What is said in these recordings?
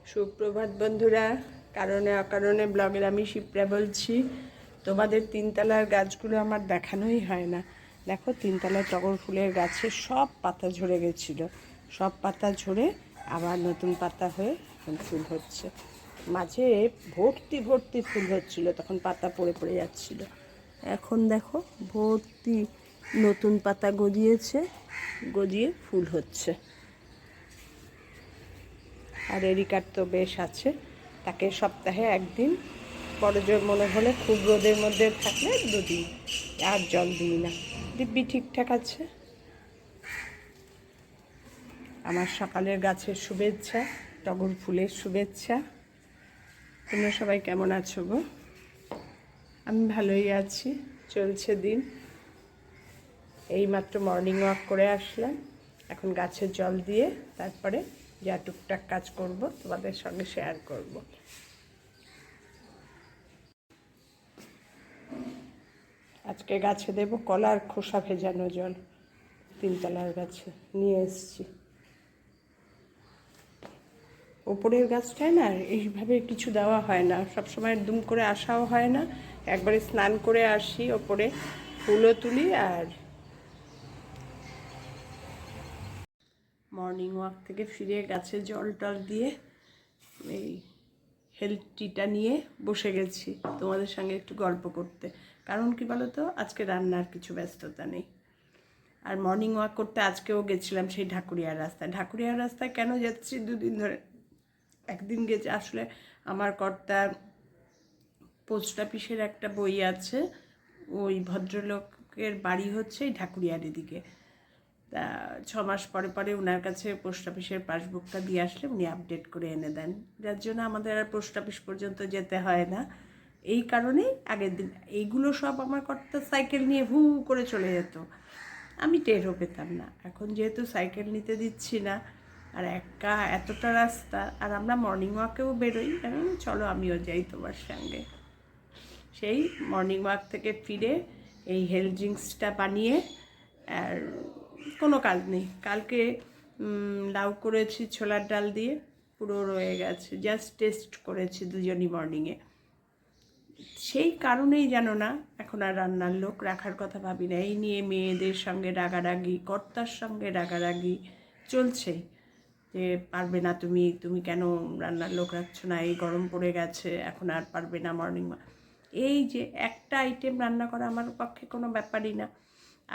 সুপ্রভাত বন্ধুরা। কারণে অকারণে ব্লগের আমি শিপ্রা বলছি। তোমাদের তিনতলার গাছগুলো আমার দেখানোই হয় না। দেখো, তিনতলার টগর ফুলের গাছের সব পাতা ঝরে গেছিলো, সব পাতা ঝরে আবার নতুন পাতা হয়ে এখন ফুল হচ্ছে। মাঝে ভর্তি ভর্তি ফুল হচ্ছিল, তখন পাতা পড়ে পড়ে যাচ্ছিল। এখন দেখো ভর্তি নতুন পাতা গজিয়েছে, গজিয়ে ফুল হচ্ছে। আর এরিকার তো বেশ আছে, তাকে সপ্তাহে একদিন, বড় জোর মনে হলে খুব রোদের মধ্যে থাকলে দুদিন, আর জল দিই না। দিব্যি ঠিকঠাক আছে। আমার সকালের গাছের শুভেচ্ছা, টগর ফুলের শুভেচ্ছা। তোমরা সবাই কেমন আছো গো? আমি ভালোই আছি, চলছে দিন। এইমাত্র মর্নিং ওয়াক করে আসলাম, এখন গাছে জল দিয়ে তারপরে যা টুকটাক কাজ করব তোমাদের সঙ্গে শেয়ার করব। আজকে গাছে দেব কলার খোসা ভেজানো জল, তিনতলার গাছে নিয়ে এসেছি। ওপরের গাছটায় না এইভাবে কিছু দেওয়া হয় না, সবসময় দুম করে আসাও হয় না। একবারে স্নান করে আসি, ওপরে ফুলও তুলি, আর মর্নিং ওয়াক থেকে ফিরে গাছে জল টল দিয়ে এই হেলথ টিটা নিয়ে বসে গেছি তোমাদের সঙ্গে একটু গল্প করতে। কারণ কি বলো তো, আজকে রান্নার কিছু ব্যস্ততা নেই। আর মর্নিং ওয়াক করতে আজকেও গেছিলাম সেই ঢাকুরিয়ার রাস্তায়। ঢাকুরিয়ার রাস্তায় কেন যাচ্ছি, দুদিন ধরে, একদিন গেছে আসলে আমার কর্তার পোস্ট অফিসের একটা বই আছে, ওই ভদ্রলোকের বাড়ি হচ্ছে এই ঢাকুরিয়ার এদিকে। তা 6 মাস পরে পরে ওনার কাছে পোস্ট অফিসের পাসবুকটা দিয়ে আসলে উনি আপডেট করে এনে দেন, যার জন্য আমাদের আর পোস্ট অফিস পর্যন্ত যেতে হয় না। এই কারণেই আগের দিন এইগুলো সব আমার কর্তা সাইকেল নিয়ে হু করে চলে যেত, আমি টেরও পেতাম না। এখন যেহেতু সাইকেল নিতে দিচ্ছি না, আর একা এতটা রাস্তা, আর আমরা মর্নিং ওয়াকেও বেরোই, চলো আমিও যাই তোমার সঙ্গে। সেই মর্নিং ওয়াক থেকে ফিরে এই হেলথ ড্রিঙ্কসটা বানিয়ে, আর কোনো কাজ নেই। কালকে লাউ করেছি ছোলার ডাল দিয়ে, পুরো রয়ে গেছে, জাস্ট টেস্ট করেছি দুজনই মর্নিংয়ে। সেই কারণেই জানো না, এখন আর রান্নার লোক রাখার কথা ভাবি না। এই নিয়ে মেয়েদের সঙ্গে রাগারাগি, কর্তার সঙ্গে রাগারাগি চলছেই, যে পারবে না তুমি, তুমি কেন রান্নার লোক রাখছো না, এই গরম পড়ে গেছে এখন আর পারবে না মর্নিং। এই যে একটা আইটেম রান্না করা আমার পক্ষে কোনো ব্যাপারই না।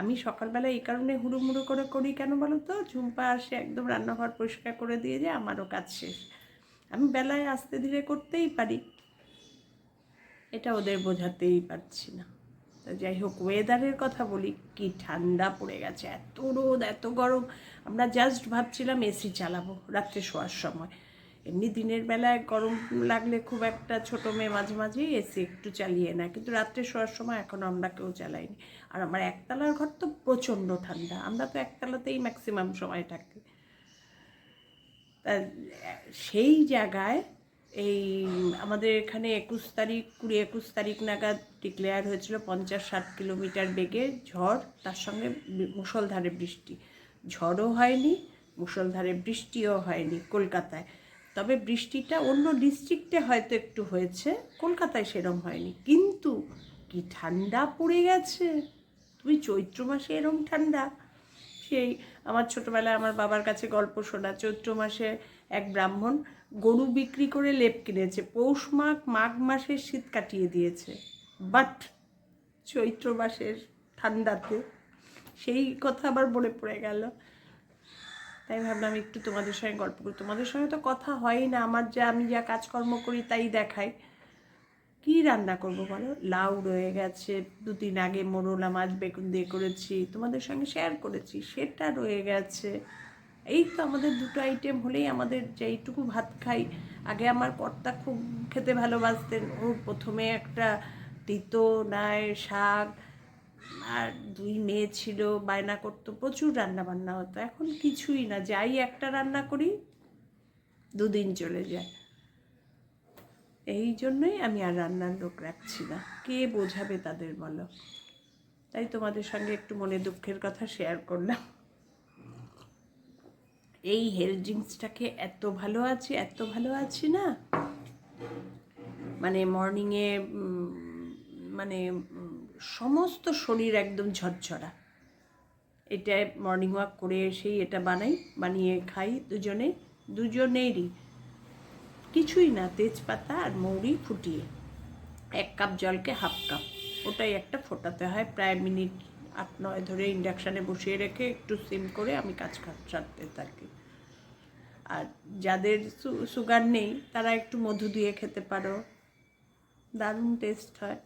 আমি সকালবেলা এই কারণে হুড়ুমুড়ো করে করি কেন বলো তো, ঝুম্পা আসে একদম রান্নাঘর পরিষ্কার করে দিয়ে যায়, আমারও কাজ শেষ। আমি বেলায় আস্তে ধীরে করতেই পারি, এটা ওদের বোঝাতেই পারছি না। তা যাই হোক, ওয়েদারের কথা বলি, কি ঠান্ডা পড়ে গেছে, এত রোদ এত গরম। আমরা জাস্ট ভাবছিলাম এসি চালাবো রাত্রে শোয়ার সময়। এমনি দিনের বেলায় গরম লাগলে খুব একটা, ছোটো মেয়ে মাঝে মাঝেই এসি একটু চালিয়ে নেয়, কিন্তু রাত্রে শোয়ার সময় এখনও আমরা কেউ চালাইনি। আর আমার একতলার ঘর তো প্রচণ্ড ঠান্ডা, আমরা তো একতলাতেই ম্যাক্সিমাম সময় থাকি। তা সেই জায়গায় এই আমাদের এখানে 21 তারিখ নাগাদ ডিক্লেয়ার হয়েছিল 50-60 কিলোমিটার বেগে ঝড়, তার সঙ্গে মুষলধারে বৃষ্টি। ঝড়ও হয়নি, মুষলধারে বৃষ্টিও হয়নি কলকাতায়। তবে বৃষ্টিটা অন্য ডিস্ট্রিক্টে হয়তো একটু হয়েছে, কলকাতায় সেরম হয়নি। কিন্তু কি ঠান্ডা পড়ে গেছে, তুমি চৈত্র মাসে এরম ঠান্ডা? সেই আমার ছোটোবেলায় আমার বাবার কাছে গল্প শোনা, চৈত্র মাসে এক ব্রাহ্মণ গরু বিক্রি করে লেপ কিনেছে, পৌষ মাঘ মাসের শীত কাটিয়ে দিয়েছে, বাট চৈত্র মাসের ঠান্ডাতে সেই কথা আবার মনে পড়ে গেল। তাই ভাবলাম একটু তোমাদের সঙ্গে গল্প করি। তোমাদের সঙ্গে তো কথা হয়ই না, আমি যা কাজকর্ম করি তাই দেখাই। কী রান্না করব বলো, লাউ রয়ে গেছে, 2-3 আগে মোরলা মাছ বেগুন দিয়ে করেছি, তোমাদের সঙ্গে শেয়ার করেছি, সেটা রয়ে গেছে। এই তো আমাদের দুটো আইটেম হলেই আমাদের যেইটুকু ভাত খাই। আগে আমার কর্তা খুব খেতে ভালোবাসতেন, ও প্রথমে একটা তিতো নায় শাক, আর 2 মেয়ে ছিল, বায়না করতো, প্রচুর রান্না বান্না হতো। এখন কিছুই না, যাই একটা রান্না করি 2 দিন চলে যায়। এই জন্যই আমি আর রান্নার লোক রাখছি না, কে বোঝাবে তাদের বলো। তাই তোমাদের সঙ্গে একটু মনে দুঃখের কথা শেয়ার করলাম। এই হেলথ ড্রিঙ্কসটাকে এত ভালো আছি না, মানে মর্নিংয়ে মানে সমস্ত শরীর একদম ঝরঝরা। এটা মর্নিং ওয়াক করে এসেই এটা বানিয়ে খাই দুজনেরই। কিছুই না, তেজপাতা আর মৌরি ফুটিয়ে 1 কাপ জলকে হাফ কাপ, ওটাই একটা ফোটাতে হয় প্রায় মিনিট 8-9 ধরে ইন্ডাকশানে বসিয়ে রেখে একটু সিম করে আমি কাজ সারতে থাকি। আর যাদের সুগার নেই তারা একটু মধু দিয়ে খেতে পারো, দারুণ টেস্ট হয়।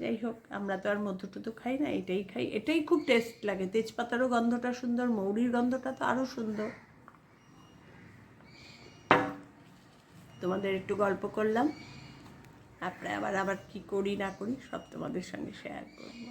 যাই হোক, আমরা তো আর মধু টুধু খাই না, এটাই খাই, এটাই খুব টেস্ট লাগে। তেজপাতারও গন্ধটা সুন্দর, মৌরির গন্ধটা তো আরও সুন্দর। তোমাদের একটু গল্প করলাম, তারপরে আবার কি করি না করি সব তোমাদের সঙ্গে শেয়ার করবো।